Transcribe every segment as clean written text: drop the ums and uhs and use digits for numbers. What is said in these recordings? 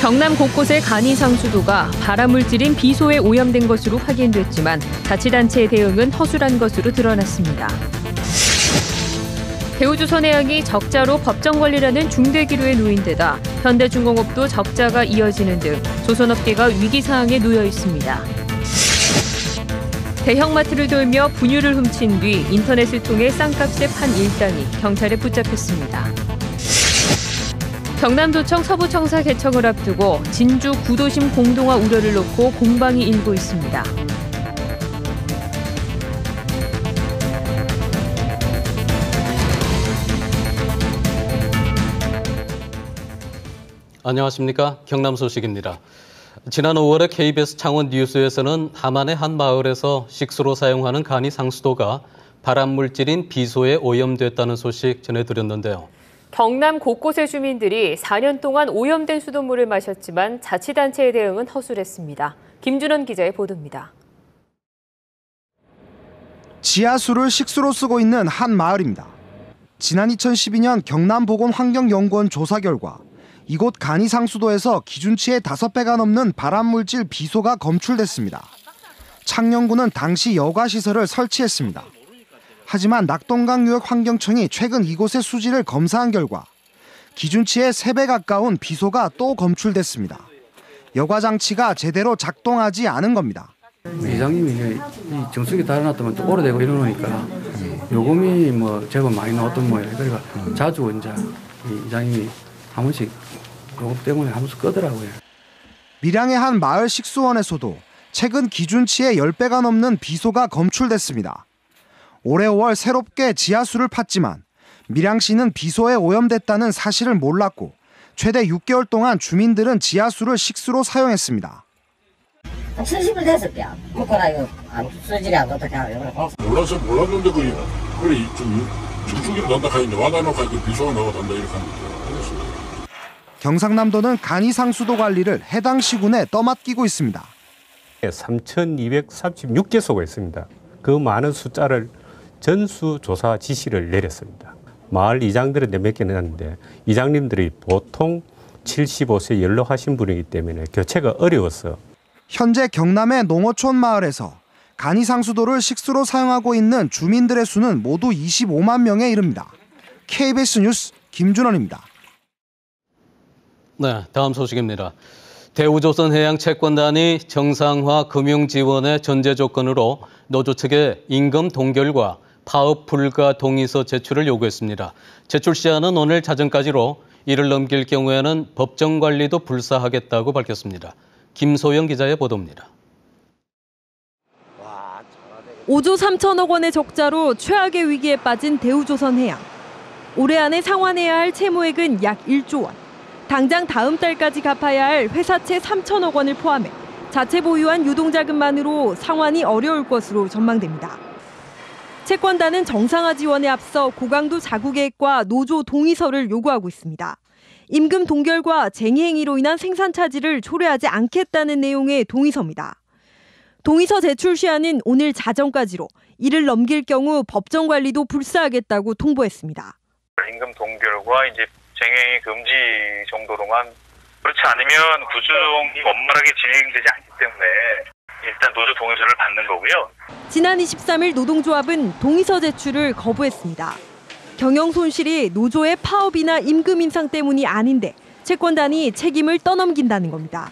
경남 곳곳의 간이 상수도가 발암물질인 비소에 오염된 것으로 확인됐지만 자치단체의 대응은 허술한 것으로 드러났습니다. 대우조선해양이 적자로 법정관리라는 중대기로에 놓인 데다 현대중공업도 적자가 이어지는 등 조선업계가 위기상황에 놓여 있습니다. 대형마트를 돌며 분유를 훔친 뒤 인터넷을 통해 싼값에 판 일당이 경찰에 붙잡혔습니다. 경남도청 서부청사 개청을 앞두고 진주 구도심 공동화 우려를 놓고 공방이 일고 있습니다. 안녕하십니까. 경남 소식입니다. 지난 5월에 KBS 창원 뉴스에서는 함안의 한 마을에서 식수로 사용하는 간이 상수도가 발암물질인 비소에 오염됐다는 소식 전해드렸는데요. 경남 곳곳의 주민들이 4년 동안 오염된 수돗물을 마셨지만 자치단체의 대응은 허술했습니다. 김준원 기자의 보도입니다. 지하수를 식수로 쓰고 있는 한 마을입니다. 지난 2012년 경남보건환경연구원 조사 결과 이곳 간이 상수도에서 기준치의 5배가 넘는 발암물질 비소가 검출됐습니다. 창녕군은 당시 여과시설을 설치했습니다. 하지만 낙동강유역환경청이 최근 이곳의 수질을 검사한 결과 기준치의 3배 가까운 비소가 또 검출됐습니다. 여과장치가 제대로 작동하지 않은 겁니다. 이장님이 정수기 달아놨더만 또 오래되고 이러니까 요금이 제법 많이 나왔던 모양이에요. 그러니까 자주 이제 이장님이 한 번씩 요금 때문에 한 번씩 끄더라고요. 밀양의 한 마을 식수원에서도 최근 기준치의 10배가 넘는 비소가 검출됐습니다. 올해 5월 새롭게 지하수를 팠지만 밀양시는 비소에 오염됐다는 사실을 몰랐고 최대 6개월 동안 주민들은 지하수를 식수로 사용했습니다. 70일 됐을게요. 먹거나 이거 수질이 안 어떻게 하요? 몰랐는데 그래 중수기를 넣는다 하는데 와다놓고 그 비소가 나와단다 이렇게 하는 거죠. 경상남도는 간이 상수도 관리를 해당 시군에 떠맡기고 있습니다. 3,236개소가 있습니다. 그 많은 숫자를 전수조사 지시를 내렸습니다. 마을 이장들은 몇 개는 했는데 이장님들이 보통 75세 연로하신 분이기 때문에 교체가 어려웠어. 현재 경남의 농어촌 마을에서 간이 상수도를 식수로 사용하고 있는 주민들의 수는 모두 25만 명에 이릅니다. KBS 뉴스 김준원입니다. 네, 다음 소식입니다. 대우조선해양 채권단이 정상화 금융지원의 전제 조건으로 노조 측에 임금 동결과 파업 불가 동의서 제출을 요구했습니다. 제출 시한은 오늘 자정까지로 이를 넘길 경우에는 법정 관리도 불사하겠다고 밝혔습니다. 김소영 기자의 보도입니다. 5조 3천억 원의 적자로 최악의 위기에 빠진 대우조선해양. 올해 안에 상환해야 할 채무액은 약 1조 원. 당장 다음 달까지 갚아야 할 회사채 3천억 원을 포함해 자체 보유한 유동자금만으로 상환이 어려울 것으로 전망됩니다. 채권단은 정상화 지원에 앞서 고강도 자구 계획과 노조 동의서를 요구하고 있습니다. 임금 동결과 쟁의 행위로 인한 생산 차질을 초래하지 않겠다는 내용의 동의서입니다. 동의서 제출 시한은 오늘 자정까지로 이를 넘길 경우 법정 관리도 불사하겠다고 통보했습니다. 임금 동결과 이제 쟁행이 금지 정도로만, 그렇지 않으면 구조조정이 원만하게 진행되지 않기 때문에 일단 노조 동의서를 받는 거고요. 지난 23일 노동조합은 동의서 제출을 거부했습니다. 경영 손실이 노조의 파업이나 임금 인상 때문이 아닌데 채권단이 책임을 떠넘긴다는 겁니다.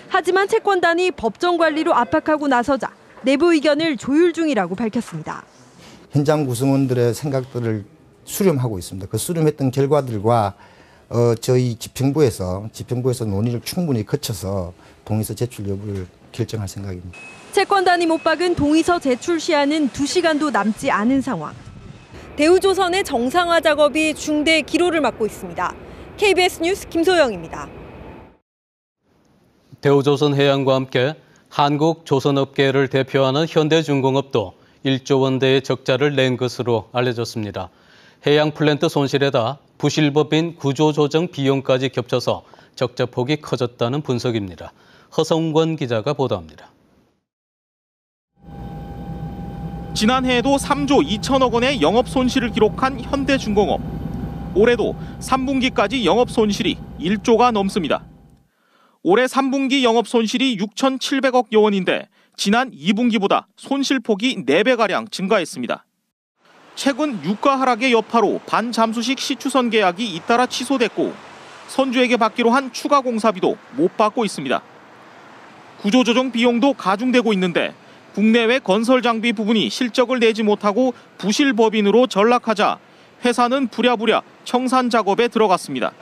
하지만 채권단이 법정 관리로 압박하고 나서자 내부 의견을 조율 중이라고 밝혔습니다. 현장 구성원들의 생각들을 수렴하고 있습니다. 그 수렴했던 결과들과 저희 지평부에서 논의를 충분히 거쳐서 동의서 제출 여부를 결정할 생각입니다. 채권단이 못 박은 동의서 제출 시한은 2시간도 남지 않은 상황. 대우조선의 정상화 작업이 중대 기로를 맞고 있습니다. KBS 뉴스 김소영입니다. 대우조선해양과 함께 한국조선업계를 대표하는 현대중공업도 1조 원대의 적자를 낸 것으로 알려졌습니다. 해양 플랜트 손실에다 부실법인 구조조정 비용까지 겹쳐서 적자폭이 커졌다는 분석입니다. 허성권 기자가 보도합니다. 지난해에도 3조 2천억 원의 영업 손실을 기록한 현대중공업. 올해도 3분기까지 영업 손실이 1조가 넘습니다. 올해 3분기 영업 손실이 6,700억 원인데 지난 2분기보다 손실폭이 4배가량 증가했습니다. 최근 유가 하락의 여파로 반잠수식 시추선 계약이 잇따라 취소됐고 선주에게 받기로 한 추가 공사비도 못 받고 있습니다. 구조조정 비용도 가중되고 있는데 국내외 건설 장비 부분이 실적을 내지 못하고 부실법인으로 전락하자 회사는 부랴부랴 청산 작업에 들어갔습니다.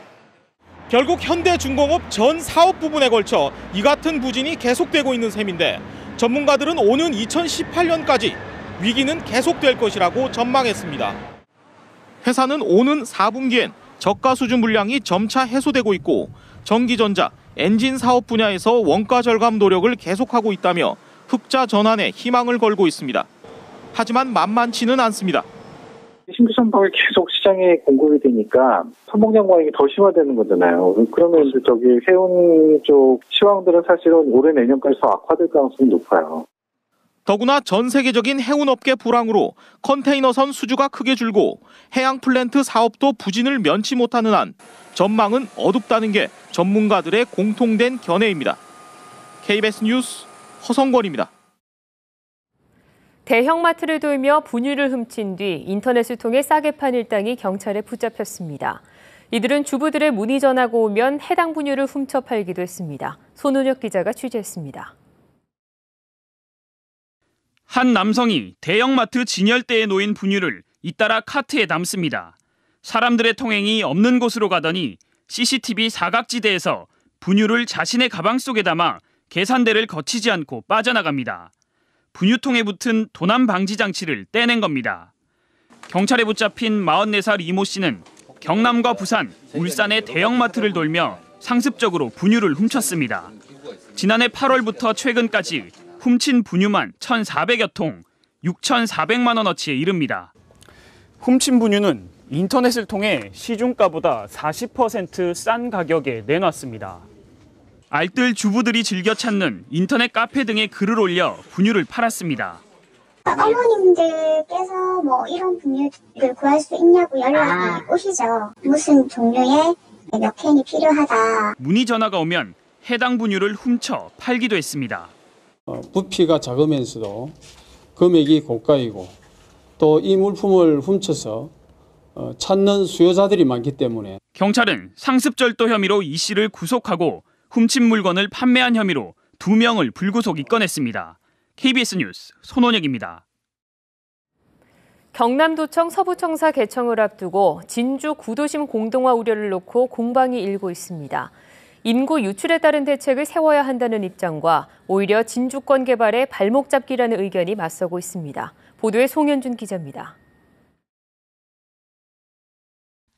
결국 현대중공업 전 사업 부분에 걸쳐 이 같은 부진이 계속되고 있는 셈인데 전문가들은 오는 2018년까지 위기는 계속될 것이라고 전망했습니다. 회사는 오는 4분기엔 저가 수준 물량이 점차 해소되고 있고 전기전자, 엔진 사업 분야에서 원가 절감 노력을 계속하고 있다며 흑자 전환에 희망을 걸고 있습니다. 하지만 만만치는 않습니다. 신규 선박이 계속 시장에 공급이 되니까 선봉장 과잉이 더 심화되는 거잖아요. 그러면 이제 해운 쪽 시황들은 사실은 올해 내년까지 더 악화될 가능성이 높아요. 더구나 전 세계적인 해운업계 불황으로 컨테이너선 수주가 크게 줄고 해양 플랜트 사업도 부진을 면치 못하는 한 전망은 어둡다는 게 전문가들의 공통된 견해입니다. KBS 뉴스 허성권입니다. 대형마트를 돌며 분유를 훔친 뒤 인터넷을 통해 싸게 판 일당이 경찰에 붙잡혔습니다. 이들은 주부들의 문의 전화가 오면 해당 분유를 훔쳐 팔기도 했습니다. 손은혁 기자가 취재했습니다. 한 남성이 대형마트 진열대에 놓인 분유를 잇따라 카트에 담습니다. 사람들의 통행이 없는 곳으로 가더니 CCTV 사각지대에서 분유를 자신의 가방 속에 담아 계산대를 거치지 않고 빠져나갑니다. 분유통에 붙은 도난 방지 장치를 떼낸 겁니다. 경찰에 붙잡힌 44살 이모 씨는 경남과 부산, 울산의 대형마트를 돌며 상습적으로 분유를 훔쳤습니다. 지난해 8월부터 최근까지 훔친 분유만 1,400여 통, 6,400만 원어치에 이릅니다. 훔친 분유는 인터넷을 통해 시중가보다 40% 싼 가격에 내놨습니다. 알뜰 주부들이 즐겨 찾는 인터넷 카페 등에 글을 올려 분유를 팔았습니다. 어머님들께서 이런 분유를 구할 수 있냐고 연락이 오시죠. 무슨 종류의 몇 캔이 필요하다. 문의 전화가 오면 해당 분유를 훔쳐 팔기도 했습니다. 부피가 작으면서도 금액이 고가이고 또 이 물품을 훔쳐서 찾는 수요자들이 많기 때문에 경찰은 상습절도 혐의로 이 씨를 구속하고 훔친 물건을 판매한 혐의로 2명을 불구속 입건했습니다. KBS 뉴스 손원혁입니다. 경남도청 서부청사 개청을 앞두고 진주 구도심 공동화 우려를 놓고 공방이 일고 있습니다. 인구 유출에 따른 대책을 세워야 한다는 입장과 오히려 진주권 개발에 발목 잡기라는 의견이 맞서고 있습니다. 보도에 송현준 기자입니다.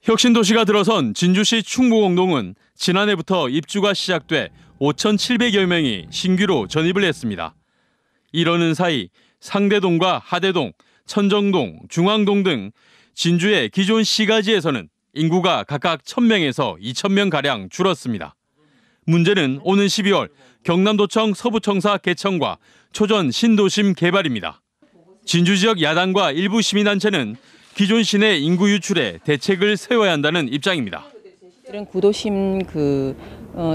혁신도시가 들어선 진주시 충무공동은 지난해부터 입주가 시작돼 5,700여 명이 신규로 전입을 했습니다. 이러는 사이 상대동과 하대동, 천정동, 중앙동 등 진주의 기존 시가지에서는 인구가 각각 1,000명에서 2,000명가량 줄었습니다. 문제는 오는 12월 경남도청 서부청사 개청과 초전 신도심 개발입니다. 진주 지역 야당과 일부 시민단체는 기존 시내 인구 유출에 대책을 세워야 한다는 입장입니다. 이런 구도심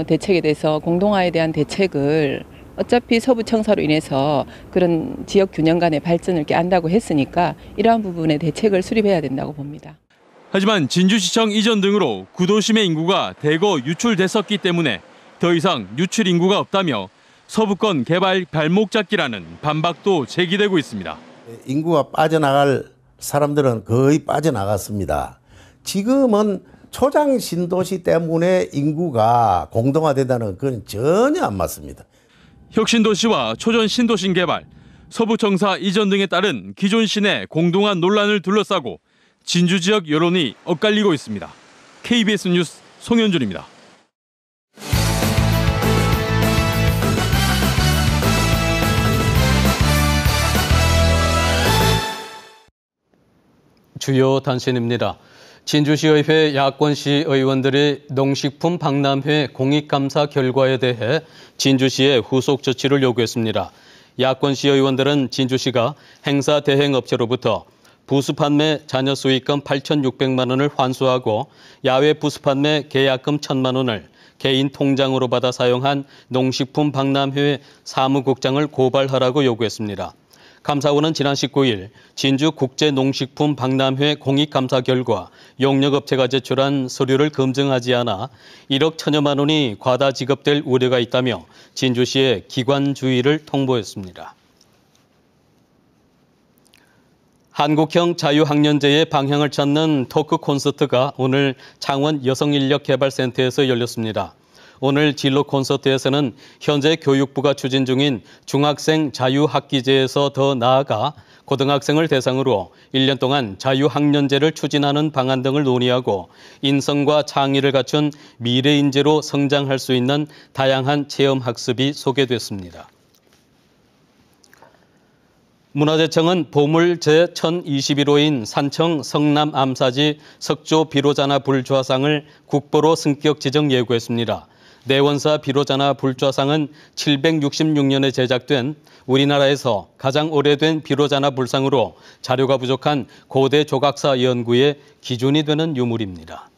대책에 대해서 공동화에 대한 대책을 어차피 서부청사로 인해서 그런 지역 균형 간의 발전을 꾀한다고 했으니까 이러한 부분에 대책을 수립해야 된다고 봅니다. 하지만 진주시청 이전 등으로 구도심의 인구가 대거 유출됐었기 때문에 더 이상 유출 인구가 없다며 서부권 개발 발목 잡기라는 반박도 제기되고 있습니다. 인구가 빠져나갈 사람들은 거의 빠져나갔습니다. 지금은 초장 신도시 때문에 인구가 공동화된다는 건 전혀 안 맞습니다. 혁신도시와 초전 신도심 개발, 서부청사 이전 등에 따른 기존 시내 공동화 논란을 둘러싸고 진주 지역 여론이 엇갈리고 있습니다. KBS 뉴스 송현준입니다. 주요 단신입니다. 진주시의회 야권시 의원들이 농식품 박람회 공익감사 결과에 대해 진주시에 후속 조치를 요구했습니다. 야권시 의원들은 진주시가 행사 대행업체로부터 부수 판매 잔여 수익금 8,600만 원을 환수하고 야외 부수 판매 계약금 1,000만 원을 개인 통장으로 받아 사용한 농식품 박람회 사무국장을 고발하라고 요구했습니다. 감사원은 지난 19일 진주국제농식품 박람회 공익감사 결과 용역업체가 제출한 서류를 검증하지 않아 1억 1천여만 원이 과다 지급될 우려가 있다며 진주시에 기관주의를 통보했습니다. 한국형 자유학년제의 방향을 찾는 토크 콘서트가 오늘 창원 여성인력개발센터에서 열렸습니다. 오늘 진로 콘서트에서는 현재 교육부가 추진 중인 중학생 자유학기제에서 더 나아가 고등학생을 대상으로 1년 동안 자유학년제를 추진하는 방안 등을 논의하고 인성과 창의를 갖춘 미래인재로 성장할 수 있는 다양한 체험학습이 소개됐습니다. 문화재청은 보물 제1021호인 산청 성남 암사지 석조 비로자나 불좌상을 국보로 승격 지정 예고했습니다. 내원사 비로자나 불좌상은 766년에 제작된 우리나라에서 가장 오래된 비로자나 불상으로 자료가 부족한 고대 조각사 연구의 기준이 되는 유물입니다.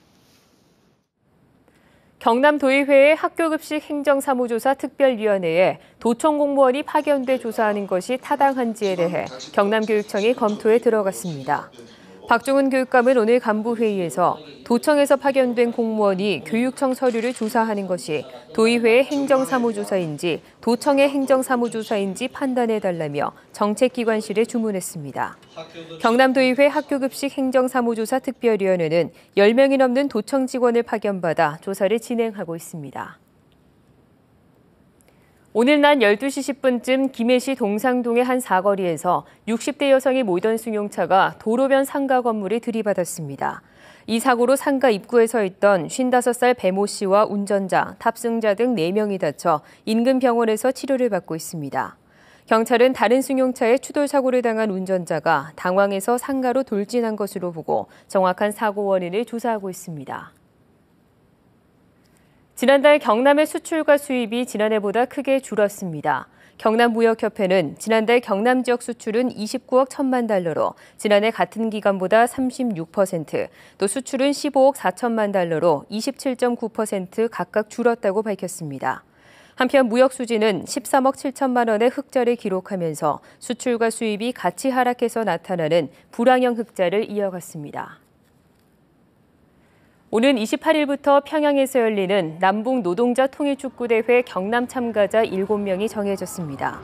경남도의회의 학교급식 행정사무조사 특별위원회에 도청 공무원이 파견돼 조사하는 것이 타당한지에 대해 경남교육청이 검토에 들어갔습니다. 박종훈 교육감은 오늘 간부회의에서 도청에서 파견된 공무원이 교육청 서류를 조사하는 것이 도의회의 행정사무조사인지 도청의 행정사무조사인지 판단해달라며 정책기관실에 주문했습니다. 경남도의회 학교급식 행정사무조사 특별위원회는 10명이 넘는 도청 직원을 파견받아 조사를 진행하고 있습니다. 오늘 낮 12시 10분쯤 김해시 동상동의 한 사거리에서 60대 여성이 몰던 승용차가 도로변 상가 건물에 들이받았습니다. 이 사고로 상가 입구에 서 있던 55살 배모 씨와 운전자, 탑승자 등 4명이 다쳐 인근 병원에서 치료를 받고 있습니다. 경찰은 다른 승용차에 추돌 사고를 당한 운전자가 당황해서 상가로 돌진한 것으로 보고 정확한 사고 원인을 조사하고 있습니다. 지난달 경남의 수출과 수입이 지난해보다 크게 줄었습니다. 경남무역협회는 지난달 경남 지역 수출은 29억 1천만 달러로 지난해 같은 기간보다 36%, 또 수출은 15억 4천만 달러로 27.9% 각각 줄었다고 밝혔습니다. 한편 무역 수지는 13억 7천만 원의 흑자를 기록하면서 수출과 수입이 같이 하락해서 나타나는 불황형 흑자를 이어갔습니다. 오는 28일부터 평양에서 열리는 남북 노동자 통일축구대회 경남 참가자 7명이 정해졌습니다.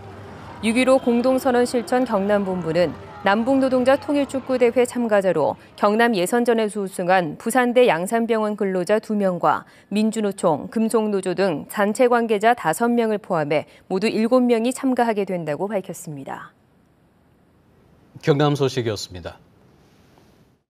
6.15 공동선언 실천 경남본부는 남북 노동자 통일축구대회 참가자로 경남 예선전에서 우승한 부산대 양산병원 근로자 2명과 민주노총, 금속노조 등 단체 관계자 5명을 포함해 모두 7명이 참가하게 된다고 밝혔습니다. 경남 소식이었습니다.